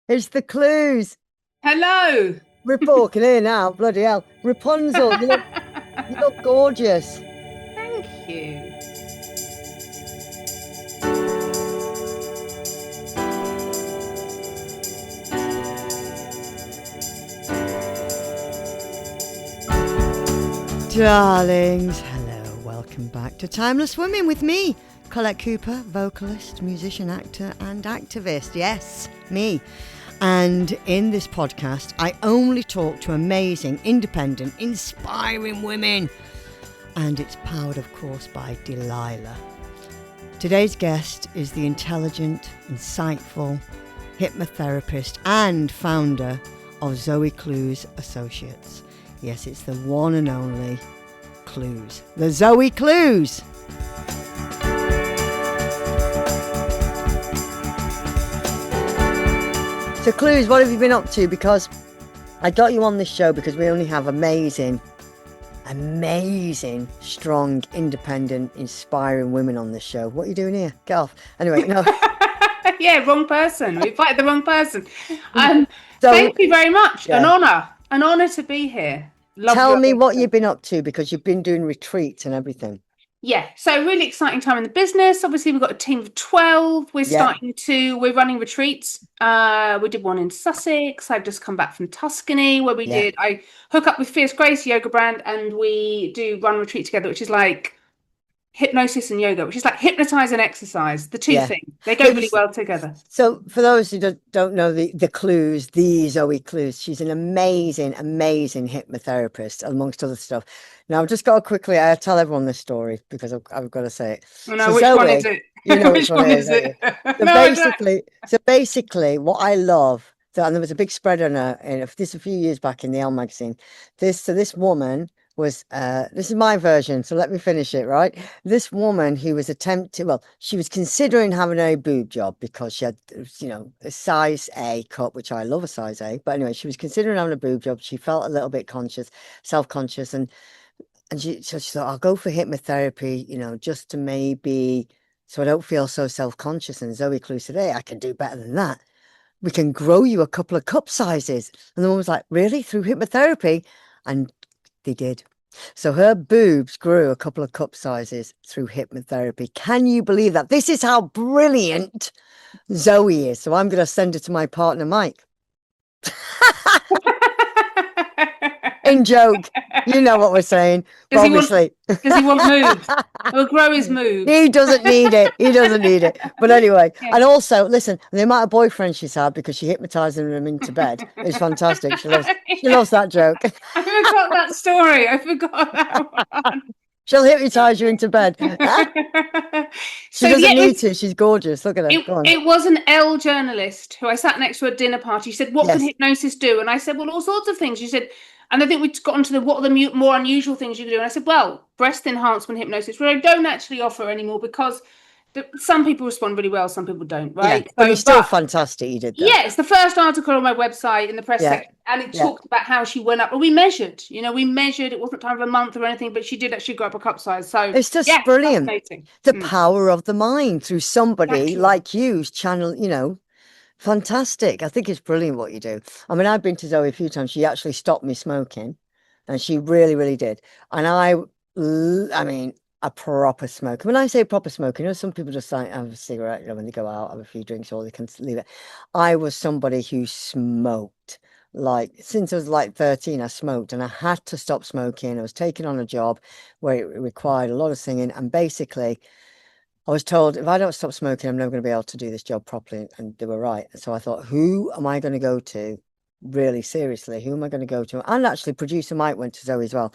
It's the Clues. Hello. We're walking here now. Bloody hell. Rapunzel, you look gorgeous. Thank you. Darlings, hello. Welcome back to Timeless Women with me, Collette Cooper, vocalist, musician, actor, and activist. Yes, me. And in this podcast, I only talk to amazing, independent, inspiring women. And it's powered, of course, by Delilah. Today's guest is the intelligent, insightful hypnotherapist and founder of Zoe Clews Associates. Yes, it's the one and only Clews. The Zoe Clews. So Clews, what have you been up to? Because I got you on this show because we only have amazing, strong, independent, inspiring women on this show. What are you doing here? Get off. Anyway, no. Yeah, wrong person. We invited the wrong person. So, Thank you very much. Yeah. An honor to be here. Tell me what you've been up to, because you've been doing retreats and everything. Yeah, so really exciting time in the business. Obviously, we've got a team of 12. We're running retreats. We did one in Sussex. I've just come back from Tuscany where I hook up with Fierce Grace yoga brand and we do run retreat together, which is like hypnosis and yoga, which is like hypnotize and exercise. The two things, they go really well together. So for those who don't know the Clues, the Zoe Clews, she's an amazing hypnotherapist, amongst other stuff. Now I've just got to quickly tell everyone this story because I've got to say it. Oh, no, so which Zoe, one is it? You know which one is it? So basically what I love, and there was a big spread on her, and this a few years back in the Elle magazine. This woman was this is my version, so let me finish it. Right, this woman who was she was considering having a boob job because she had, a size A cup, which I love, a size A, but anyway, she was considering having a boob job. She felt a little bit self-conscious, and she thought, I'll go for hypnotherapy, just to maybe, so I don't feel so self-conscious. And Zoe Clews said, hey, I can do better than that. We can grow you a couple of cup sizes. And the woman was like, really? Through hypnotherapy? And they did. So her boobs grew a couple of cup sizes through hypnotherapy. Can you believe that? This is how brilliant Zoe is. So I'm going to send it to my partner, Mike. In joke, you know what we're saying. Does he want moves? He'll grow his moves. He doesn't need it. But anyway, yeah. And also, listen, the amount of boyfriends she's had because she hypnotized them into bed is fantastic. She loves that joke. I forgot that story. I forgot that one. She'll hypnotize you into bed. She doesn't need to. She's gorgeous. Look at her. It was an Elle journalist who I sat next to at a dinner party. She said, what can hypnosis do? And I said, well, all sorts of things. She said, and I think we got onto what are the more unusual things you can do. And I said, well, breast enhancement hypnosis, which I don't actually offer anymore because some people respond really well, some people don't, right? Yeah, but you're still fantastic. You did that. Yeah, it's the first article on my website in the press section, and it talked about how she went up. Well, we measured. It wasn't time of a month or anything, but she did actually go up a cup size. So it's just brilliant. The power of the mind through somebody like you's channel, fantastic. I think it's brilliant what you do. I mean, I've been to Zoe a few times. She actually stopped me smoking, and she really, really did. And I mean, a proper smoker. When I say proper smoker, some people just like have a cigarette, when they go out, have a few drinks, or they can leave it. I was somebody who smoked. Like, since I was like 13, I smoked, and I had to stop smoking. I was taking on a job where it required a lot of singing, and basically I was told, if I don't stop smoking, I'm never going to be able to do this job properly. And they were right. So I thought, who am I going to go to? Really, seriously, who am I going to go to? And actually, producer Mike went to Zoe as well.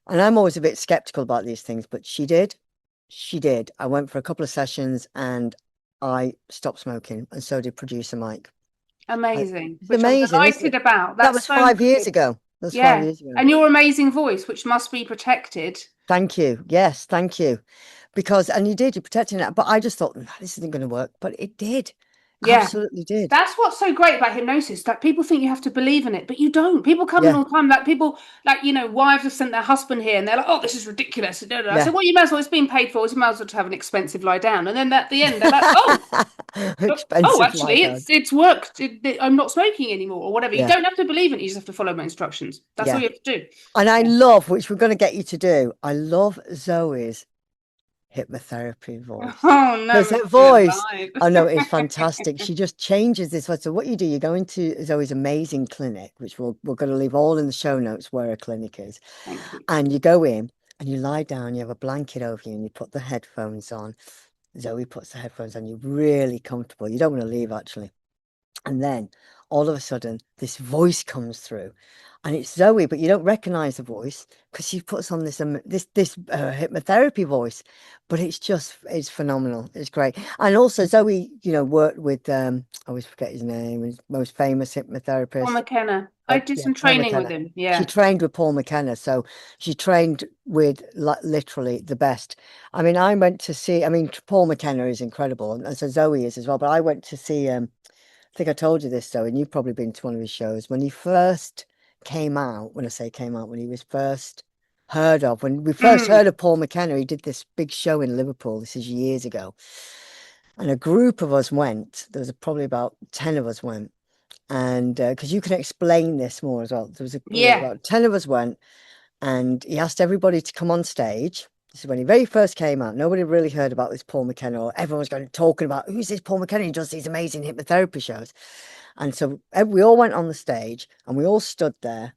And I'm always a bit skeptical about these things, but she did. I went for a couple of sessions and I stopped smoking, and so did producer Mike. Amazing. Which I'm delighted about. That was 5 years ago. That's 5 years ago. And your amazing voice, which must be protected. Thank you. Yes, thank you. Because, and you're protecting that. But I just thought, this isn't going to work. But it did. Absolutely did. That's what's so great about hypnosis. Like, people think you have to believe in it, but you don't. People come in all the time. Like, people, like, wives have sent their husband here, and they're like, "Oh, this is ridiculous." I said, "Well, you might as well. It's been paid for. You might as well have an expensive lie down." And then at the end, they're like, "Oh, Expensive lie actually, down. it's worked. I'm not smoking anymore, or whatever." You Yeah. don't have to believe it. You just have to follow my instructions. That's all you have to do. And I love, which we're going to get you to do, I love Zoe's hypnotherapy voice. Oh no, Because her it's voice, alive. I know, it's fantastic. She just changes this. So what you do, you go into Zoe's amazing clinic, which we're going to leave all in the show notes where her clinic is. Thank you. And you go in and you lie down, you have a blanket over you and you put the headphones on. Zoe puts the headphones on, you're really comfortable. You don't want to leave, actually. And then all of a sudden, this voice comes through. And it's Zoe, but you don't recognize the voice because she puts on this hypnotherapy voice. But it's phenomenal. It's great. And also Zoe, worked with I always forget his name, his most famous hypnotherapist. Paul McKenna. I did some training with him. Yeah. She trained with Paul McKenna, so she trained with literally the best. I mean, Paul McKenna is incredible, and so Zoe is as well. But I went to see I think I told you this, though, and you've probably been to one of his shows when he first came out. When I say came out, when he was first heard of, when we first heard of Paul McKenna, he did this big show in Liverpool. This is years ago, and a group of us went. There was probably about 10 of us went, and because you can explain this more as well. There was about 10 of us went, and he asked everybody to come on stage. This is when he very first came out. Nobody really heard about this Paul McKenna, or everyone was talking about, who's this Paul McKenna? He does these amazing hypnotherapy shows. And so we all went on the stage and we all stood there,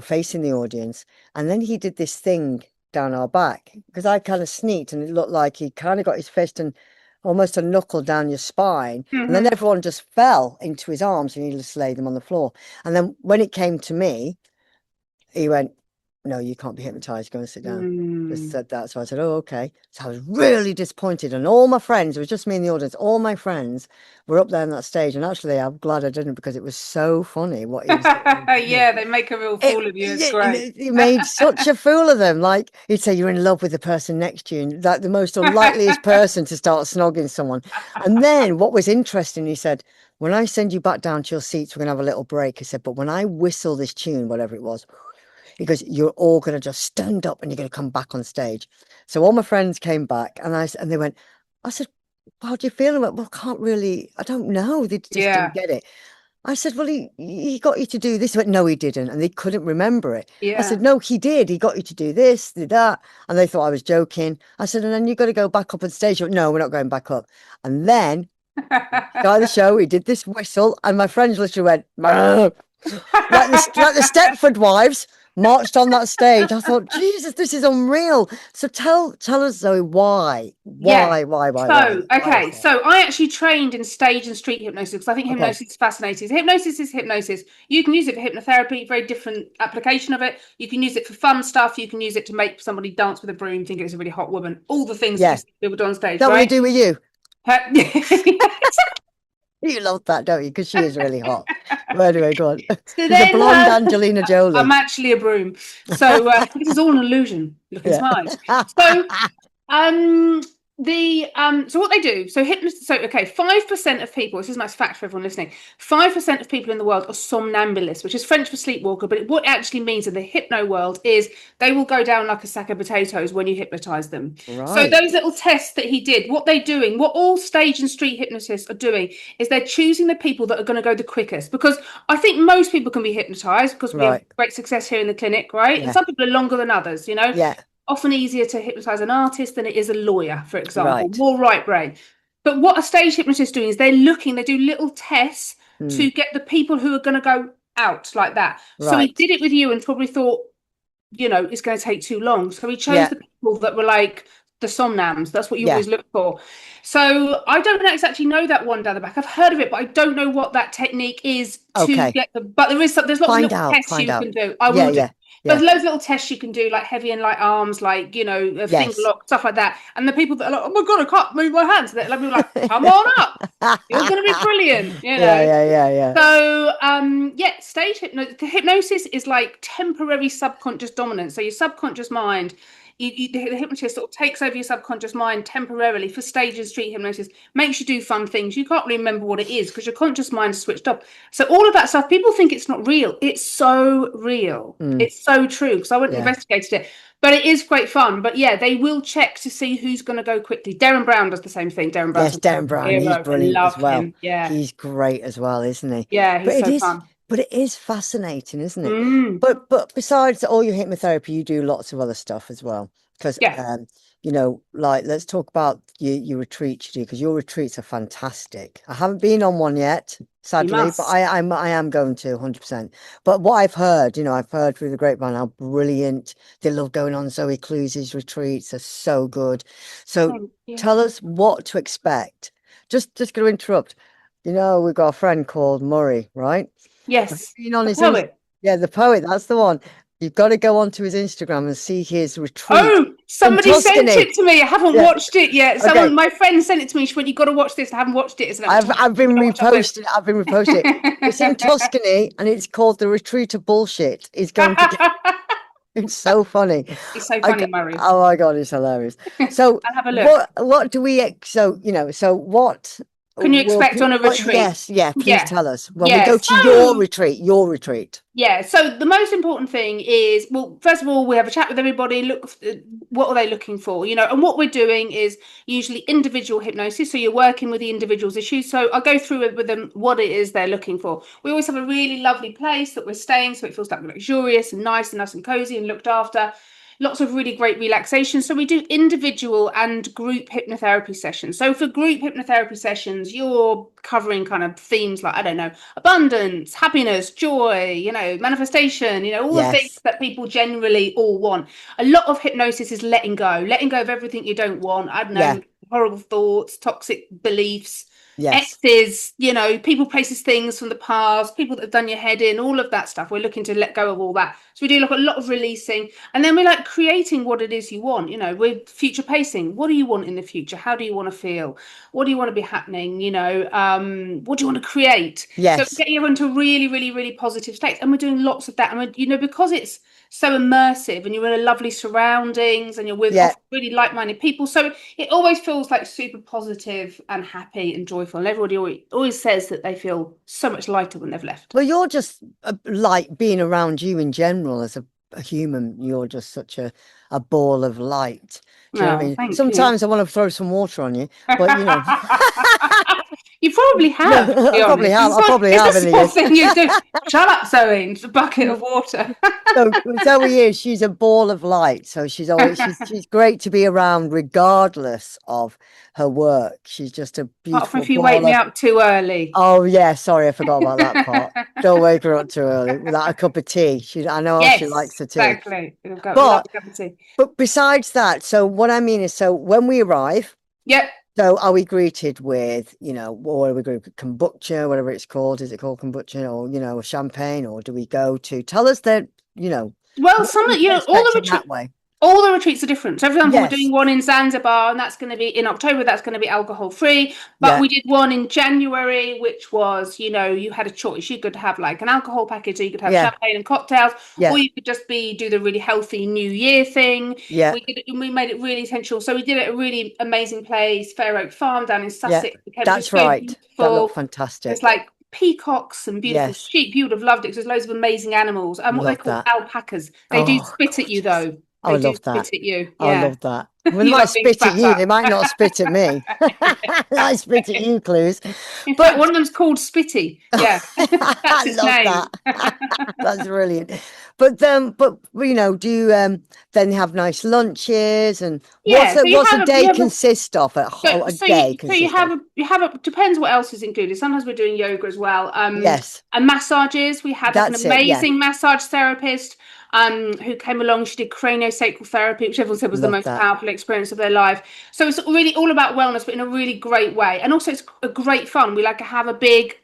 facing the audience. And then he did this thing down our back because I kind of sneaked, and it looked like he kind of got his fist and almost a knuckle down your spine. And then everyone just fell into his arms and he just laid them on the floor. And then when it came to me, he went, "No, you can't be hypnotized. Go and sit down." Just said that. So I said, "Oh, okay." So I was really disappointed. And all my friends, it was just me in the audience, all my friends were up there on that stage. And actually, I'm glad I didn't, because it was so funny what he was doing. Yeah, they make a real fool of you. It's great. He made such a fool of them. Like, he'd say you're in love with the person next to you, and like the most unlikeliest person to start snogging someone. And then what was interesting, he said, "When I send you back down to your seats, we're going to have a little break." He said, "But when I whistle this tune, whatever it was," because you're all going to just stand up and you're going to come back on stage. So all my friends came back and they went, I said, "How do you feel?" And I went, "Well, I don't know." They just didn't get it. I said, "Well, he got you to do this." He went, "No, he didn't." And they couldn't remember it. I said, "No, he did. He got you to do this, did that." And they thought I was joking. I said, "And then you got to go back up on stage." He went, "No, we're not going back up." And then guy the show, he did this whistle, and my friends literally went, like the Stepford Wives marched on that stage. I thought, Jesus, this is unreal. So tell us, Zoe, why? So I actually trained in stage and street hypnosis because I think hypnosis is fascinating. Hypnosis is hypnosis. You can use it for hypnotherapy, very different application of it. You can use it for fun stuff. You can use it to make somebody dance with a broom, think it's a really hot woman. All the things that people do on stage. That's what we do with you. You love that, don't you? Because she is really hot. Where do I go on? So then, the blonde Angelina Jolie. I'm actually a broom. So this is all an illusion. Looking smart. So so what they do, so 5% of people, this is a nice fact for everyone listening, 5% of people in the world are somnambulists, which is French for sleepwalker, but what it actually means in the hypno world is they will go down like a sack of potatoes when you hypnotize them. Right. So those little tests that he did, what all stage and street hypnotists are doing is they're choosing the people that are going to go the quickest, because I think most people can be hypnotized because we have great success here in the clinic, right? And some people are longer than others, often easier to hypnotize an artist than it is a lawyer, for example, more right brain. But what a stage hypnotist is doing is they do little tests to get the people who are going to go out like that. Right. So he did it with you and probably thought, it's going to take too long. So he chose the people that were like the somnams. That's what you always look for. So I don't actually know that one down the back. I've heard of it, but I don't know what that technique is to get them. But there's lots of little tests you can do. I will do. There's loads of little tests you can do, like heavy and light arms, like, a finger lock, stuff like that. And the people that are like, "Oh my God, I can't move my hands." They're like, "Come on up. You're going to be brilliant." Yeah. So, stage hypnosis is like temporary subconscious dominance. So your subconscious mind the hypnotist sort of takes over your subconscious mind temporarily for stages. Street hypnosis makes you do fun things. You can't remember what it is because your conscious mind is switched off. So all of that stuff, people think it's not real. It's so real. It's so true, because I went and investigated it. But it is great fun. But yeah, they will check to see who's going to go quickly. Darren Brown does the same thing. Darren Brown. Yes, Darren Brown. He's brilliant as well. Him. Yeah, he's great as well, isn't he? Yeah, he's so fun. But it is fascinating, isn't it? But besides all your hypnotherapy, you do lots of other stuff as well. Because you know, like, let's talk about your retreats you do, because your retreats are fantastic. I haven't been on one yet, sadly, but I am going to 100%. But what I've heard, you know, I've heard through the grapevine how brilliant they love going on Zoe Clews' retreats. They're so good. So tell us what to expect. Just going to interrupt. You know, we've got a friend called Murray, right? Yes. The poet. Yeah, the poet. That's the one. You've got to go onto his Instagram and see his retreat. Oh, somebody sent it to me. I haven't watched it yet. My friend sent it to me. She went, "You've got to watch this." I haven't watched it. I've been reposting it. It's in Tuscany and it's called The Retreat of Bullshit. It's going to It's so funny. It's so funny, Murray. Oh my God, it's hilarious. So I'll have a look. What do we, so what can you expect on a retreat? Please tell us. When we go to your retreat. Yeah, so the most important thing is, well, first of all, we have a chat with everybody, look, what are they looking for, you know, and what we're doing is usually individual hypnosis, so you're working with the individual's issues, so I'll go through it with them, what it is they're looking for. We always have a really lovely place that we're staying, so it feels like luxurious and nice and cozy and looked after. Lots of really great relaxation. So we do individual and group hypnotherapy sessions. So for group hypnotherapy sessions, you're covering kind of themes like, I don't know, abundance, happiness, joy, you know, manifestation, you know, all the things that people generally all want. A lot of hypnosis is letting go of everything you don't want. I don't know, horrible thoughts, toxic beliefs, exes, you know, people, places, things from the past, people that have done your head in, all of that stuff. We're looking to let go of all that. So we do like a lot of releasing, and then we like creating what it is you want. You know, we're future pacing. What do you want in the future? How do you want to feel? What do you want to be happening? You know, what do you want to create? So get you into really, really, really positive states. And we're doing lots of that. And we're, you know, because it's so immersive and you're in a lovely surroundings and you're with really like-minded people, so it always feels like super positive and happy and joyful, and everybody always says that they feel so much lighter when they've left. Well, you're just like, being around you in general as a human, you're just such a ball of light. Do you know what I mean? Sometimes I want to throw some water on you, but you know. You probably have. I probably have. It's the thing you do. Shut up, Zoe. It's a bucket of water. So Zoe is, she's a ball of light. So she's great to be around regardless of her work. She's just a beautiful. Apart from if you wake me up too early. Oh yeah, sorry, I forgot about that part. Don't wake her up too early without a cup of tea. I know how she likes her tea. Exactly. But besides that, so what I mean is, so when we arrive. Yep. So are we greeted with, you know, or are we greeted with kombucha, whatever it's called? Is it called kombucha, or, you know, champagne, or do we go to, tell us that, you know. Well, some of, you know, all the retreats are different. So, for example, we're doing one in Zanzibar, and that's going to be in October. That's going to be alcohol free. But we did one in January, which was, you know, you had a choice. You could have like an alcohol package, or you could have champagne and cocktails, or you could just do the really healthy New Year thing. Yeah, we made it really essential. So we did it at a really amazing place, Fair Oak Farm down in Sussex. That's right. That looked fantastic. It's like peacocks and beautiful sheep. You would have loved it because there's loads of amazing animals. And what they call alpacas. They do spit at you though. I love that. Spit at you. I love that. Well, they might spit at you. They might not spit at me. I spit at you, Clews. But one of them's called Spitty. Yeah, that's his name. That. That's brilliant. But you know, do you then have nice lunches, and what's a day consist of? You have a depends what else is included. Sometimes we're doing yoga as well. And massages. We had an amazing massage therapist. Who came along. She did craniosacral therapy, which everyone said was the most powerful experience of their life. So it's really all about wellness, but in a really great way. And also it's a great fun. We like to have a big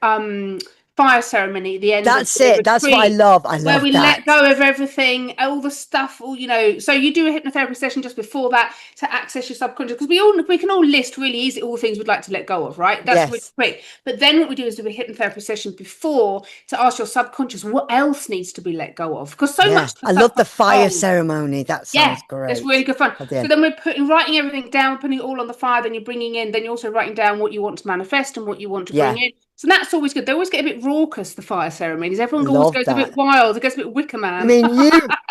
fire ceremony at the end of That's the it. That's what I retreat, love. I where love we that. let go of everything, all the stuff, all so you do a hypnotherapy session just before that to access your subconscious, because we can all list really easy all the things we'd like to let go of, right? That's really Yes. quick. But then what we do is do a hypnotherapy session before to ask your subconscious what else needs to be let go of, because so Yeah. much the I love the subconscious fire holds. ceremony. That Yeah, sounds it's really great. good fun. At the So end. then we're writing everything down, putting it all on the fire. Then you're bringing in. Then you're also writing down what you want to manifest and what you want to bring Yeah. in. So that's always good. They always get a bit raucous, the fire ceremonies. Everyone always Love goes a bit that. wild. It gets a bit Wicker I Man. mean,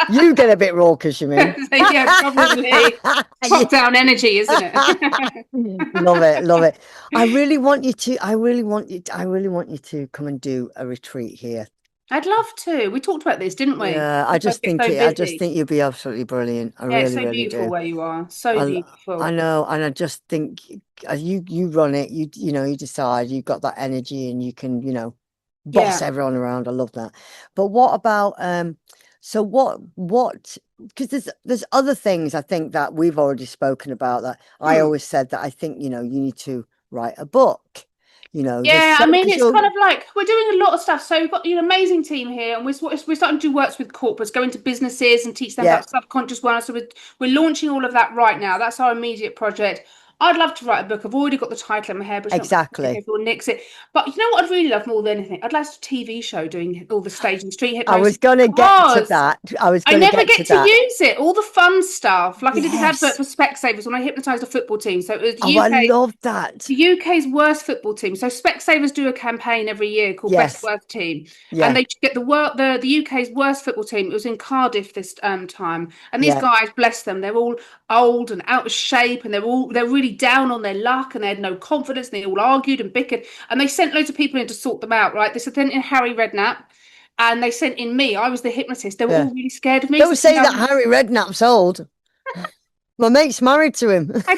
you get a bit raucous, you mean? So, yeah, probably Yeah. top down energy, isn't it? Love it, love it. I really want you to come and do a retreat here. I'd love to. We talked about this, didn't we? Yeah, We both get so I just busy. think you'd be absolutely brilliant. I Yeah, it's really, so really beautiful do. where you are. So I I beautiful. know, and I just think you run it. You know, you decide you've got that energy, and you can, boss Yeah. everyone around. I love that. But what about so what because there's other things I think that we've already spoken about that I Hmm. always said that I think, you need to write a book. There's Yeah, so I mean, because it's you're kind of like we're doing a lot of stuff. So we've got an amazing team here, and we're starting to do works with corporates, go into businesses and teach them yeah, about subconscious wellness. So we're launching all of that right now. That's our immediate project. I'd love to write a book. I've already got the title in my head, but I don't want to exactly. if everyone nicks it. But you know what I'd really love more than anything? I'd like a TV show doing all the stage and street I was hypnosis, gonna get to because that. I was I gonna never get to get to that. use it. All the fun stuff. Like I did this advert Yes. for Specsavers when I hypnotized a football team. So it was Oh, I UK. love that. The UK's worst football team. So Specsavers do a campaign every year called Best Yes. Worst Team, and Yeah. they get the UK's worst football team. It was in Cardiff this time, and these Yeah. guys, bless them, they're all old and out of shape, and they're really down on their luck, and they had no confidence, and they all argued and bickered, and they sent loads of people in to sort them out. Right, they sent in Harry Redknapp, and they sent in me. I was the hypnotist. They were Yeah. all really scared of me. So Don't say that Harry Redknapp's old. My mate's married to him. I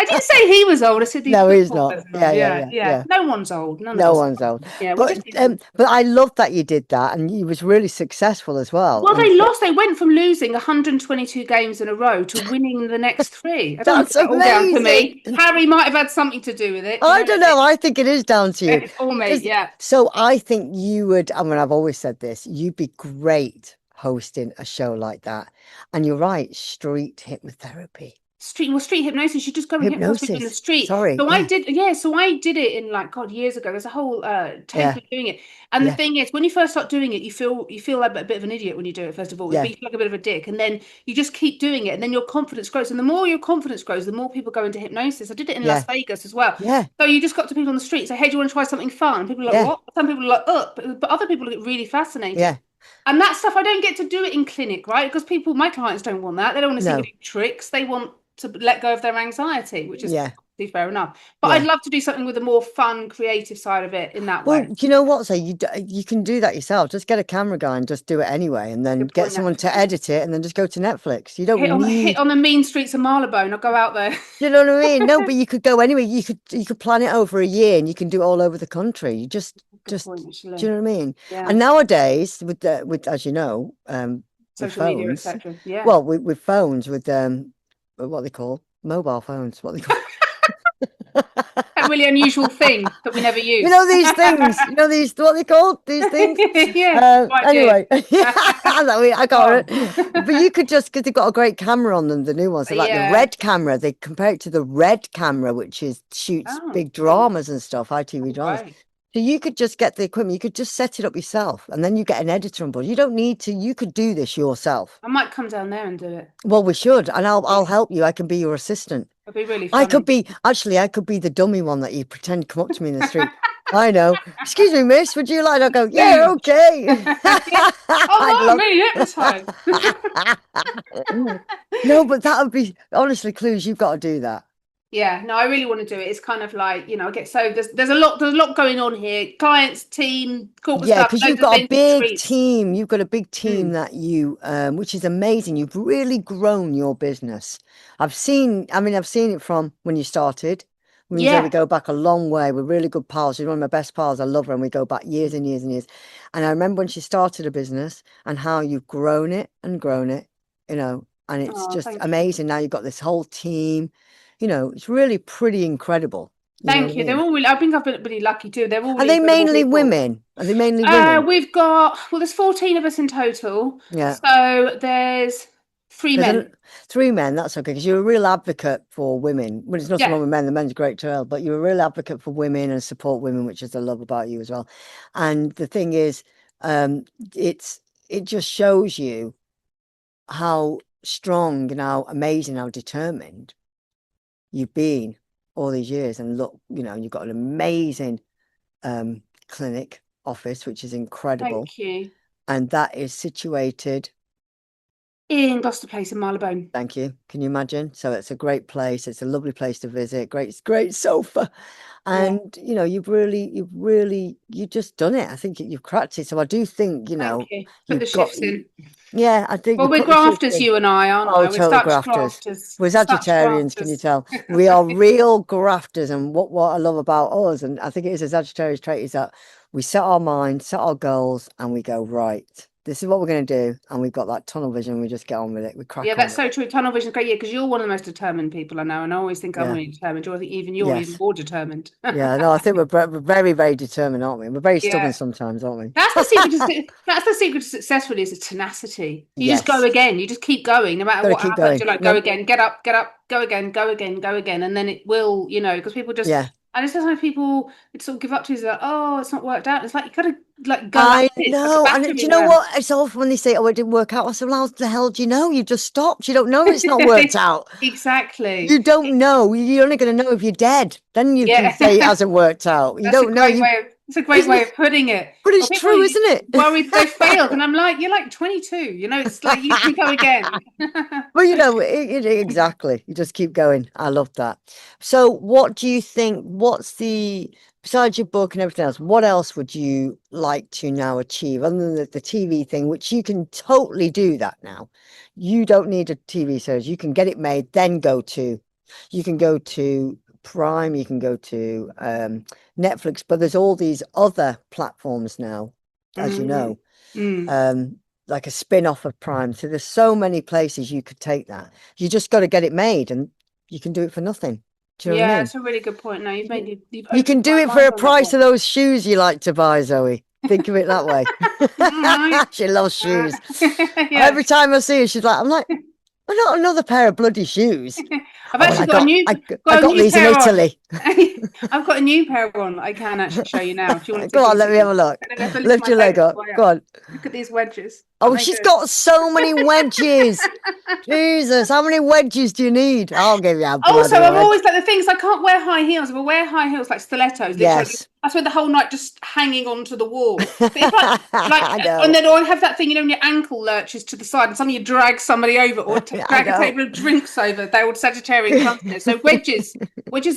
didn't say he was old. I said these No, he's not. footballers are Yeah, old. yeah, Yeah, yeah, yeah. yeah. No one's old. None of No us. one's old. Yeah, we're But just people. I love that you did that and you was really successful as well. Well, And they lost. They went from losing 122 games in a row to winning the next three. I don't want to that's put that all down to amazing. me. Harry might have had something to do with it. Do you I know what don't I mean? know. I think it is down to you. It's all me. Because Yeah. so I think you would, I mean, I've always said this, you'd be great hosting a show like that. And you're right, street hypnotherapy. Street hypnosis. You just go and hypnotise people in the Hypnosis. street. Sorry. So I Yeah. did, yeah. So I did it in like God years ago. There's a whole tape Yeah. of doing it. And the Yeah. thing is, when you first start doing it, you feel like a bit of an idiot when you do it. First of all, you Yeah. feel like a bit of a dick, and then you just keep doing it, and then your confidence grows. And the more your confidence grows, the more people go into hypnosis. I did it in Las Yeah. Vegas as well. Yeah. So you just got to people on the street, say, "Hey, do you want to try something fun?" And people are like, Yeah. "What?" Some people are like, "Oh," but other people get really fascinated. Yeah. And that stuff I don't get to do it in clinic, right? Because my clients don't want that. They don't want to see me No. do tricks. They want to let go of their anxiety, which is Yeah. fair enough. But I'd Yeah. love to do something with a more fun, creative side of it in that Well, way. you know what? So you can do that yourself. Just get a camera guy and just do it anyway, and then Good get point, someone to actually. edit it, and then just go to Netflix. You don't Hit need, on the mean streets of Marylebone. I'll go out there. you know what I mean? No, but you could go anywhere. You could plan it over a year, and you can do it all over the country. You Good point, do you actually. know what I mean? Yeah. And nowadays, with as you know, with Social media, phones, etc. Yeah. well, with phones, with what they call mobile phones, what they call. A really unusual thing that we never You use. know these things. You know these what they called these things. Yeah, idea. Anyway, I got Oh. it. But you could just because they've got a great camera on them, the new ones. They're like the Yeah. red camera. They compare it to the red camera, which is shoots Oh, big brilliant. dramas and stuff, ITV dramas. Right. So you could just get the equipment. You could just set it up yourself, and then you get an editor on board. You don't need to. You could do this yourself. I might come down there and do it. Well, we should, and I'll Yeah. help you. I can be your assistant. It'd be really I could funny. be actually I could be the dummy one that you pretend to come up to me in the street. I know. Excuse me, miss, would you like? I'll go, yeah, Boom. okay. Yeah. I'd Oh, no, love me hypnotized. no, but that would be honestly, Clues, you've got to do that. Yeah, no, I really want to do it. It's kind of like, I get so there's a lot going on here. Clients, team, corporate Yeah, stuff, because you've loads of got a events and big treats. team. You've got a big team Mm. that which is amazing. You've really grown your business. I've seen it from when you started. Me and Zoe, we Yeah. go back a long way. We're really good pals. She's one of my best pals. I love her, and we go back years and years and years. And I remember when she started a business and how you've grown it, and it's Oh, just thank you. amazing. Now you've got this whole team. It's really pretty incredible. You know what Thank I you. They're mean? all really, I think I've been really lucky too. They're all Are really they incredible mainly people. women? Are they mainly women? We've got, well, there's 14 of us in total. Yeah. So there's 3 There's men. 3 men, that's okay, because you're a real advocate for women. Well, there's nothing Yeah. wrong with men, the men's great too, but you're a real advocate for women and support women, which is I love about you as well. And the thing is, um, it just shows you how strong and how amazing, how determined you've been all these years. And look, you've got an amazing clinic office, which is incredible. Thank you. And that is situated. In Gloucester Place in Marylebone. Thank you. Can you imagine? So it's a great place. It's a lovely place to visit. Great sofa. Yeah. And you've just done it. I think you've cracked it. So I do think, Thank you. Put the you've got, shifts in. yeah, I think Well, you we're put the shift grafters, in. you and I, aren't Oh, I? We're total such grafters. grafters. We're Such Sagittarians, can you grafters. tell? We are real grafters. And what I love about us, and I think it is a Sagittarius trait, is that we set our mind, set our goals, and we go, right, this is what we're going to do. And we've got that tunnel vision. We just get on with it. We Yeah, crack on that's with so it. true. Tunnel vision is great, yeah, because you're one of the most determined people I know, and I always think I'm Yeah. really determined. I think even you're even Yes. more determined. Yeah. No, I think we're very, very determined, aren't we? We're very stubborn Yeah. sometimes, aren't we? That's the secret to that's the secret to success really is tenacity. You just go Yes. again. You just keep going no matter Got to what keep happens. going. You're like, go No. again, get up, go again, go again, go again. And then it will, because people just Yeah. and it's sometimes people it's sort of give up to you like, oh, it's not worked out. It's like you gotta like go at I it. It's like a know. And do battery you know man. what? It's awful when they say, oh, it didn't work out. I said, well, how the hell do you know? You just stopped. You don't know it's not worked out. Exactly. You don't know. You're only going to know if you're dead. Then you can Yeah. say it hasn't worked out. You That's a don't know. great way of it's a great Isn't way it? of putting it. But Or it's people true, isn't it? worried that they failed, and I'm like, you're like 22, it's like you can go again. Well, exactly. You just keep going. I love that. So, what do you think? Besides your book and everything else, what else would you like to now achieve other than the TV thing, which you can totally do that now? You don't need a TV series. You can get it made, then you can go to Prime, you can go to Netflix, but there's all these other platforms now, as you know. Mm. Like a spin-off of Prime. So there's so many places you could take that. You just got to get it made and you can do it for nothing. Do you know what I Yeah, mean? it's a really good point. Now you've You can opened do my it for mind a on that price one. of those shoes you like to buy, Zoe. Think of it that way. Right. She loves shoes. Yeah. Every time I see her, I'm like, well, not another pair of bloody shoes. I've Oh, well, actually got a new I got a got new these in pair on. Italy. I've got a new pair on that I can actually show you now if you want to Go take a on, look let at me have them. a look. I don't know if they're Lift my your leg favourites. up. Oh, yeah. Go on. Look at these wedges. Oh, Aren't they she's good? got so many wedges. Jesus, how many wedges do you need? I'll give you a Also, bloody I'm wedge. always like the things I can't wear high heels. If I wear high heels like stilettos, literally, Yes. I spend the whole night just hanging onto the wall. But if like, I and know. then I have that thing, when your ankle lurches to the side and suddenly you drag somebody over or I drag a know. table of drinks over. They're all Sagittarian clusters. So wedges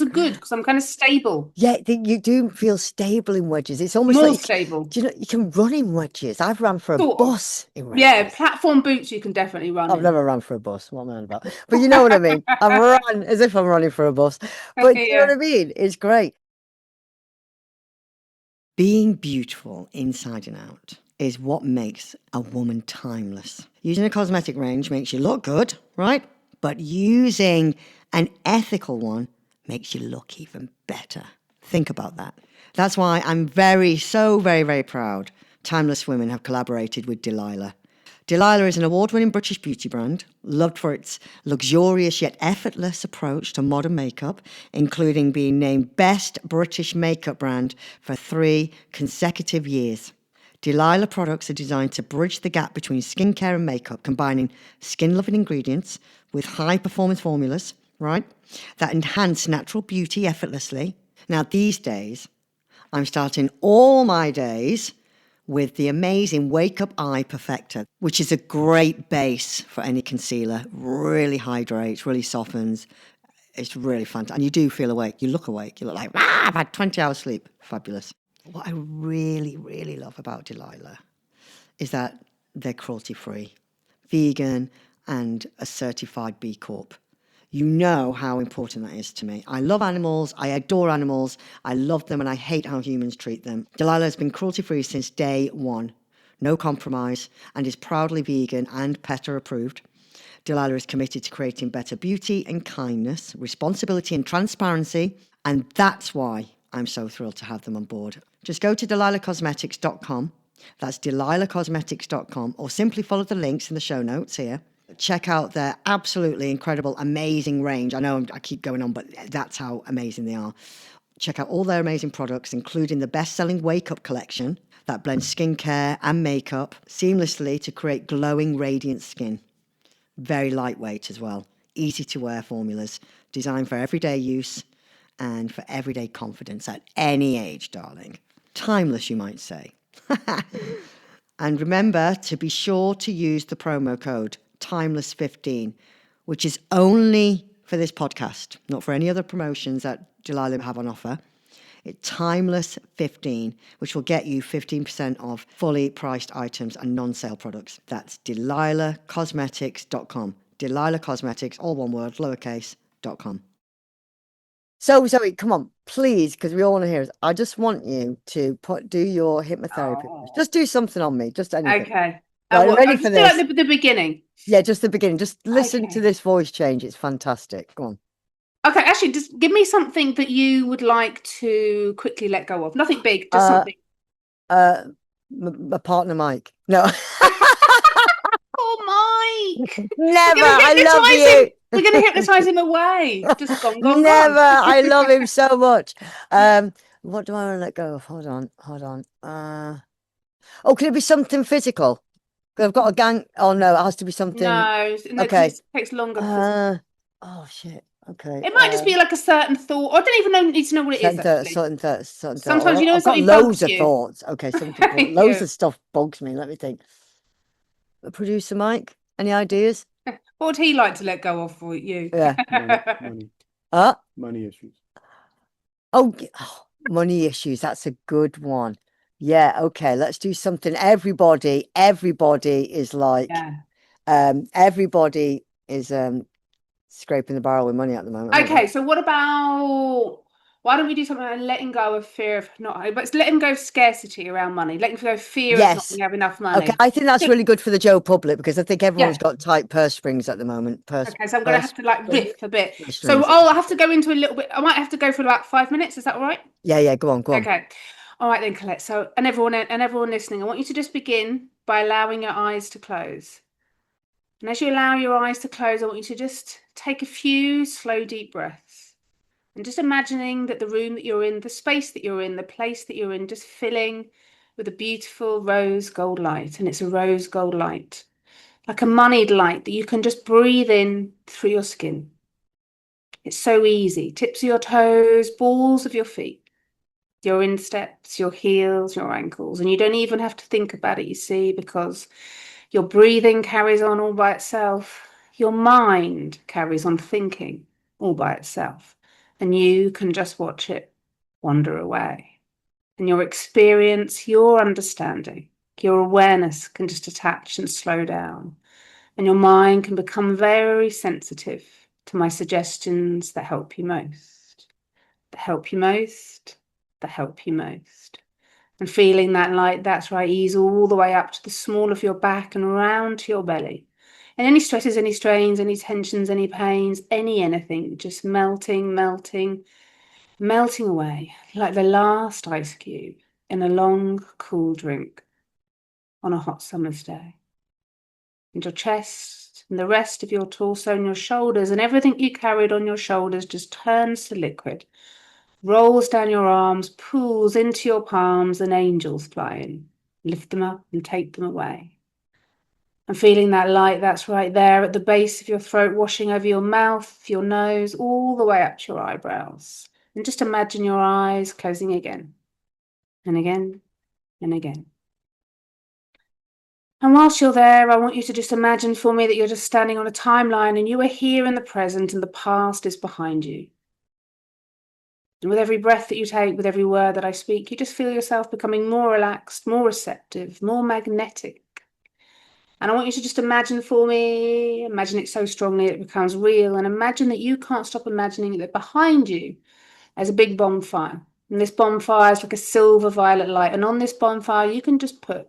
are good because I'm kind of stable, Yeah, you do feel stable in wedges. It's almost like more stable, you can run in wedges. I've run for a sort of. bus in Yeah, wedges. platform boots you can definitely run I've in. never run for a bus. What am I on about? But you know what I mean. I've run as if I'm running for a bus. But you know what Yeah. I mean? It's great. Being beautiful inside and out is what makes a woman timeless. Using a cosmetic range makes you look good, right? But using an ethical one makes you look even better. Think about that. That's why I'm so very, very proud Timeless Women have collaborated with Delilah. Delilah is an award-winning British beauty brand, loved for its luxurious yet effortless approach to modern makeup, including being named Best British Makeup Brand for 3 consecutive years. Delilah products are designed to bridge the gap between skincare and makeup, combining skin-loving ingredients with high-performance formulas, right, that enhance natural beauty effortlessly. Now, these days, I'm starting all my days with the amazing Wake Up Eye Perfector, which is a great base for any concealer. Really hydrates, really softens. It's really fun. And you do feel awake. You look awake. You look like, I've had 20 hours sleep. Fabulous. What I really, really love about Delilah is that they're cruelty-free, vegan, and a certified B Corp. You know how important that is to me. I love animals. I adore animals. I love them and I hate how humans treat them. Delilah has been cruelty-free since day one. No compromise, and is proudly vegan and PETA approved. Delilah is committed to creating better beauty and kindness, responsibility and transparency, and that's why I'm so thrilled to have them on board. Just go to delilahcosmetics.com. That's delilahcosmetics.com, or simply follow the links in the show notes here. Check out their absolutely incredible, amazing range. I know I keep going on, but that's how amazing they are. Check out all their amazing products, including the best-selling Wake Up collection that blends skincare and makeup seamlessly to create glowing, radiant skin. Very lightweight as well. Easy to wear formulas, designed for everyday use and for everyday confidence at any age, darling. Timeless, you might say. And remember to be sure to use the promo code Timeless15, which is only for this podcast, not for any other promotions that Delilah have on offer. It's Timeless15, which will get you 15% off fully priced items and non-sale products. That's delilahcosmetics.com. Delilah Cosmetics, all one word, lowercase.com. So Zoe, come on, please, because we all want to hear it. I just want you to do your hypnotherapy. Oh. Just do something on me, just anything. Okay. Right, ready for this? Like the beginning. Yeah, just the beginning. Just listen to this voice change. It's fantastic. Go on. Okay, actually, just give me something that you would like to quickly let go of. Nothing big, just something. My partner, Mike. No. Oh, Mike. Never. I love you. We're going to hypnotize him away. Just gone. Never. I love him so much. What do I want to let go of? Hold on. Oh, can it be something physical? I've got a gang. Oh no, it has to be something. No, okay. It takes longer. Oh shit. Okay. It might just be like a certain thought. I don't even need to know what it is. Certain thought. Sometimes you know I've got loads of thoughts. Okay, loads of stuff bugs me. Let me think. Producer Mike, any ideas? What would he like to let go of for you? Yeah. Money. Money issues. Oh, money issues. That's a good one. Yeah. Okay. Let's do something. Everybody is like, everybody is scraping the barrel with money at the moment. Okay. So what about, why don't we do something like letting go of fear of but it's letting go of scarcity around money, letting go of fear of not being have enough money. Okay, I think that's really good for the Joe public, because I think everyone's got tight purse strings at the moment. Okay, so I'm going to have to like riff a bit. So I'll have to go into a little bit. I might have to go for about 5 minutes. Is that all right? Yeah, go on. Okay. All right then, Collette. So, and everyone listening, I want you to just begin by allowing your eyes to close. And as you allow your eyes to close, I want you to just take a few slow, deep breaths. And just imagining that the room that you're in, the space that you're in, the place that you're in, just filling with a beautiful rose gold light. And it's a rose gold light, like a moneyed light that you can just breathe in through your skin. It's so easy. Tips of your toes, balls of your feet, your insteps, your heels, your ankles. And you don't even have to think about it, you see, because your breathing carries on all by itself. Your mind carries on thinking all by itself. And you can just watch it wander away. And your experience, your understanding, your awareness can just attach and slow down. And your mind can become very sensitive to my suggestions that help you most. That help you most. That help you most. And feeling that light, that's right, ease all the way up to the small of your back and around to your belly. And any stresses, any strains, any tensions, any pains, anything, just melting away like the last ice cube in a long, cool drink on a hot summer's day. And your chest and the rest of your torso and your shoulders and everything you carried on your shoulders just turns to liquid, rolls down your arms, pools into your palms, and angels fly in, lift them up and take them away. And feeling that light, that's right there at the base of your throat, washing over your mouth, your nose, all the way up to your eyebrows. And just imagine your eyes closing again and again and again. And whilst you're there, I want you to just imagine for me that you're just standing on a timeline and you are here in the present and the past is behind you. And with every breath that you take, with every word that I speak, you just feel yourself becoming more relaxed, more receptive, more magnetic. And I want you to just imagine for me, imagine it so strongly it becomes real, and imagine that you can't stop imagining that behind you there's a big bonfire. And this bonfire is like a silver violet light. And on this bonfire, you can just put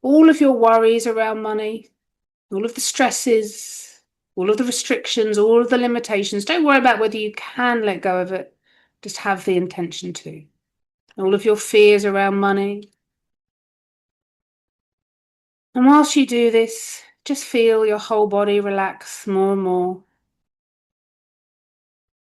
all of your worries around money, all of the stresses, all of the restrictions, all of the limitations. Don't worry about whether you can let go of it. Just have the intention to. All of your fears around money. And whilst you do this, just feel your whole body relax more and more.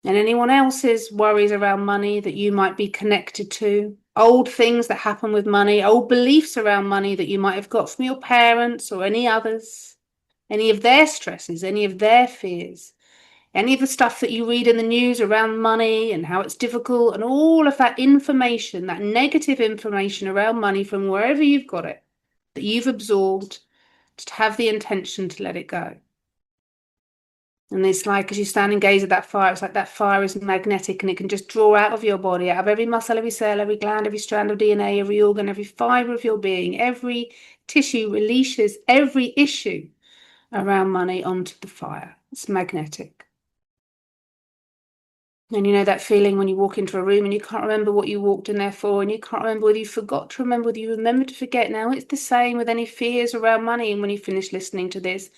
And anyone else's worries around money that you might be connected to, old things that happen with money, old beliefs around money that you might have got from your parents or any others, any of their stresses, any of their fears, any of the stuff that you read in the news around money and how it's difficult, and all of that information, that negative information around money from wherever you've got it, that you've absorbed, just have the intention to let it go. And it's like, as you stand and gaze at that fire, it's like that fire is magnetic and it can just draw out of your body, out of every muscle, every cell, every gland, every strand of DNA, every organ, every fiber of your being, every tissue releases every issue around money onto the fire. It's magnetic. And you know that feeling when you walk into a room and you can't remember what you walked in there for, and you can't remember whether you forgot to remember, whether you remember to forget. Now it's the same with any fears around money. And when you finish listening to this,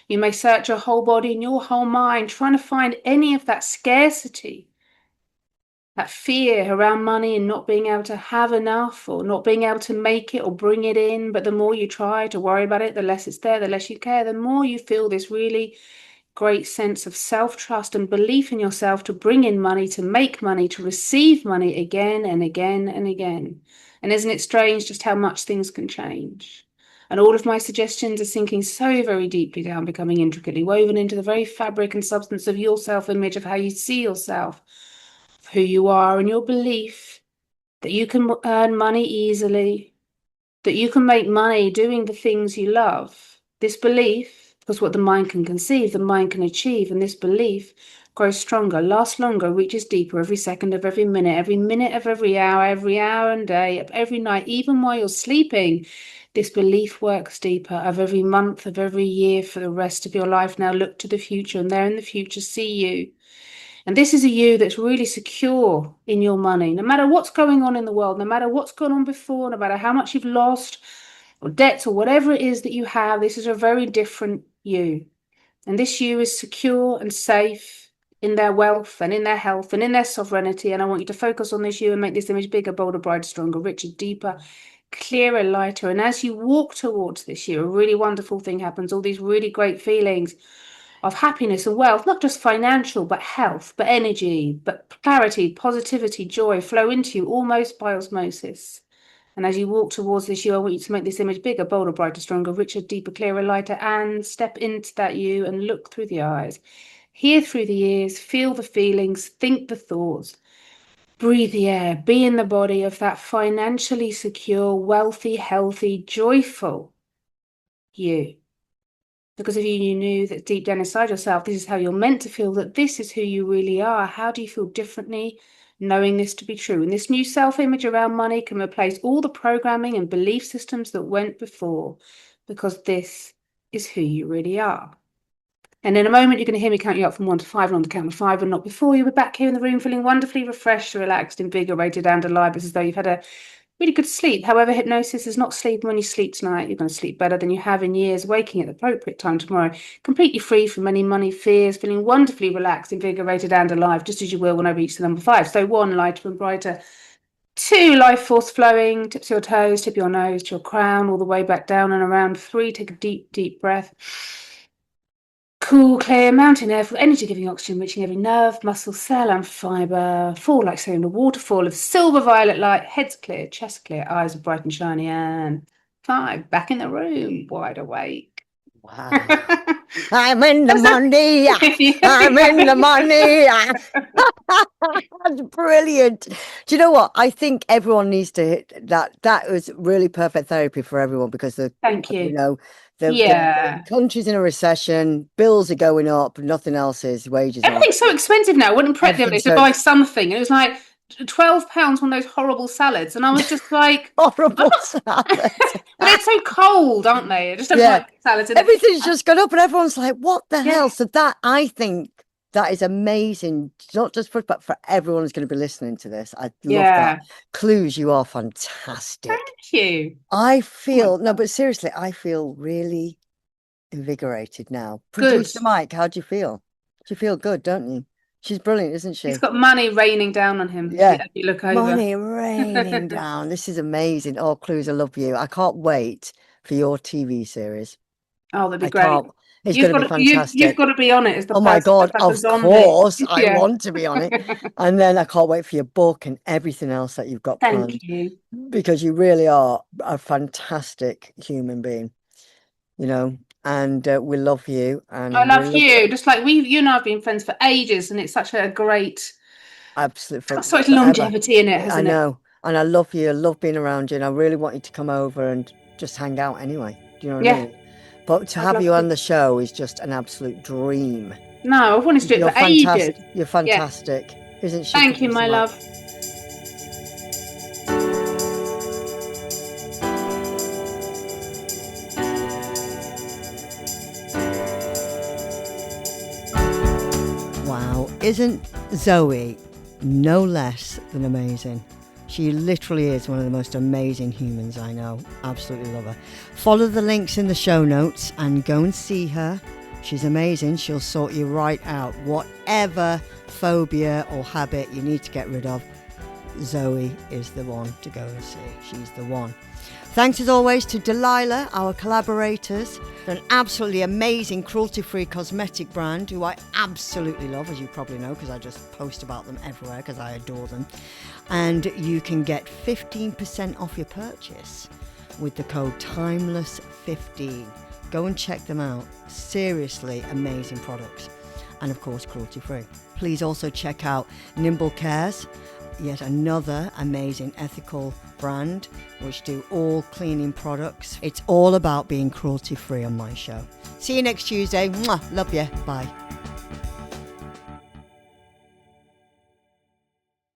you may search your whole body and your whole mind, trying to find any of that scarcity, that fear around money and not being able to have enough or not being able to make it or bring it in. But the more you try to worry about it, the less it's there, the less you care, the more you feel this really great sense of self-trust and belief in yourself to bring in money, to make money, to receive money again and again and again. And isn't it strange just how much things can change? And all of my suggestions are sinking so very deeply down, becoming intricately woven into the very fabric and substance of your self-image, of how you see yourself, of who you are, and your belief that you can earn money easily, that you can make money doing the things you love. This belief, because what the mind can conceive, the mind can achieve, and this belief grows stronger, lasts longer, reaches deeper every second of every minute of every hour and day, of every night, even while you're sleeping. This belief works deeper, of every month, of every year, for the rest of your life. Now look to the future, and there in the future see you. And this is a you that's really secure in your money, no matter what's going on in the world, no matter what's gone on before, no matter how much you've lost or debts or whatever it is that you have. This is a very different you. And this you is secure and safe in their wealth and in their health and in their sovereignty. And I want you to focus on this you and make this image bigger, bolder, brighter, stronger, richer, deeper, clearer, lighter. And as you walk towards this you, a really wonderful thing happens. All these really great feelings of happiness and wealth, not just financial, but health, but energy, but clarity, positivity, joy flow into you almost by osmosis. And as you walk towards this you, I want you to make this image bigger, bolder, brighter, stronger, richer, deeper, clearer, lighter, and step into that you and look through the eyes, hear through the ears, feel the feelings, think the thoughts, breathe the air, be in the body of that financially secure, wealthy, healthy, joyful you. Because if you knew that deep down inside yourself, this is how you're meant to feel, that this is who you really are, how do you feel differently knowing this to be true? And this new self-image around money can replace all the programming and belief systems that went before, because this is who you really are. And in a moment, you're going to hear me count you up from 1 to 5, and on the count of 5 and not before, you'll be back here in the room feeling wonderfully refreshed, relaxed, invigorated, and alive. It's as though you've had a really good sleep. However, hypnosis is not sleep. When you sleep tonight, you're going to sleep better than you have in years, waking at the appropriate time tomorrow, completely free from any money fears, feeling wonderfully relaxed, invigorated, and alive, just as you will when I reach the number 5. So 1, lighter and brighter. 2, life force flowing, tips your toes, tip your nose to your crown, all the way back down and around. 3, take a deep, deep breath. Cool, clear, mountain air, full energy giving oxygen, reaching every nerve, muscle, cell, and fibre. 4, like saying a waterfall of silver violet light, heads clear, chest clear, eyes are bright and shiny. And 5, back in the room, wide awake. Wow. I'm in the money. I'm in the money. That's brilliant. Do you know what? I think everyone needs to hit that. That was really perfect therapy for everyone, because Thank you. You know, the country's in a recession, bills are going up, nothing else is, wages aren't. Everything's so expensive now. I went and prepped the other day to buy something, and it was like £12 on those horrible salads, and I was just like, horrible salads. But they're so cold, aren't they? I just don't like salads. Everything's just gone up, and everyone's like, what the hell? So that, I think that is amazing, not just for, but for everyone who's going to be listening to this. I love that. Clews, you are fantastic. Thank you. I feel, no, but seriously, I feel really invigorated now. Good. Producer Mike, how do you feel? Do you feel good, don't you? She's brilliant, isn't she? He's got money raining down on him. Yeah. If you look over. Money raining down. This is amazing. Oh, Clews, I love you. I can't wait for your TV series. Oh, that'd be great. It's going to be fantastic. You've got to be on it as the Oh my God, of course. I want to be on it. And then I can't wait for your book and everything else that you've got planned. Thank you. Because you really are a fantastic human being, you know, and we love you. And I love you. Just like you and I have been friends for ages, and it's such a great, absolutely such longevity in it, hasn't it? I know. And I love you. I love being around you. And I really want you to come over and just hang out anyway. Do you know what I mean? But to have you on the show is just an absolute dream. No, I've wanted to do it for ages. You're fantastic, isn't she? Thank you, my love. Wow, isn't Zoe no less than amazing? She literally is one of the most amazing humans I know. Absolutely love her. Follow the links in the show notes and go and see her. She's amazing. She'll sort you right out. Whatever phobia or habit you need to get rid of, Zoe is the one to go and see. She's the one. Thanks as always to Delilah, our collaborators. They're an absolutely amazing cruelty-free cosmetic brand who I absolutely love, as you probably know, because I just post about them everywhere because I adore them. And you can get 15% off your purchase with the code TIMELESS15. Go and check them out. Seriously amazing products. And of course, cruelty-free. Please also check out Nimble Cares, yet another amazing ethical brand which do all cleaning products. It's all about being cruelty-free on my show. See you next Tuesday. Mwah. Love you. Bye.